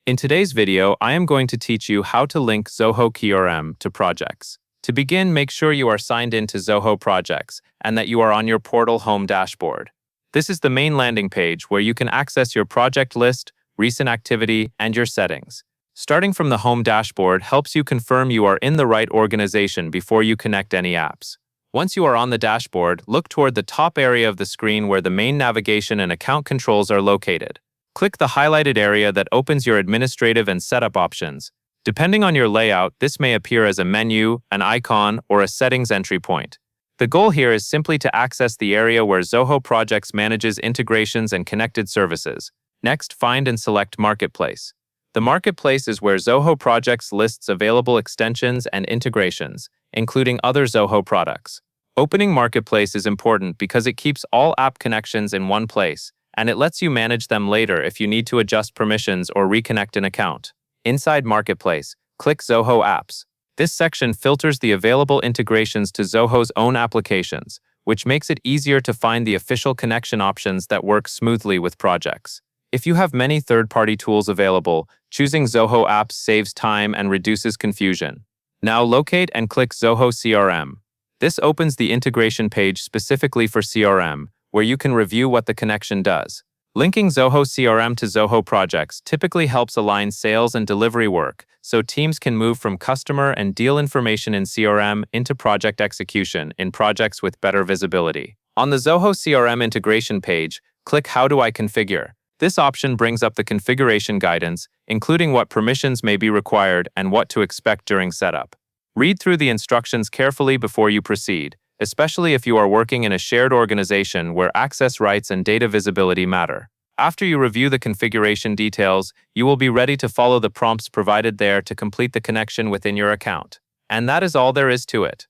In today's video, I am going to teach you how to link Zoho Crm to projects. To begin, make sure you are signed in to Zoho Projects and that you are on your portal home dashboard. This is the main landing page where you can access your project list, recent activity, and your settings. Starting from the home dashboard helps you confirm you are in the right organization before you connect any apps. Once you are on the dashboard, look toward the top area of the screen where the main navigation and account controls are located. Click the highlighted area that opens your administrative and setup options. Depending on your layout, this may appear as a menu, an icon, or a settings entry point. The goal here is simply to access the area where Zoho Projects manages integrations and connected services. Next, find and select Marketplace. The Marketplace is where Zoho Projects lists available extensions and integrations, including other Zoho products. Opening Marketplace is important because it keeps all app connections in one place, and it lets you manage them later if you need to adjust permissions or reconnect an account. Inside Marketplace, click Zoho Apps. This section filters the available integrations to Zoho's own applications, which makes it easier to find the official connection options that work smoothly with projects. If you have many third-party tools available, choosing Zoho Apps saves time and reduces confusion. Now locate and click Zoho CRM. This opens the integration page specifically for CRM, where you can review what the connection does. Linking Zoho CRM to Zoho Projects typically helps align sales and delivery work, so teams can move from customer and deal information in CRM into project execution in projects with better visibility. On the Zoho CRM integration page, click How do I configure? This option brings up the configuration guidance, including what permissions may be required and what to expect during setup. Read through the instructions carefully before you proceed, especially if you are working in a shared organization where access rights and data visibility matter. After you review the configuration details, you will be ready to follow the prompts provided there to complete the connection within your account. And that is all there is to it.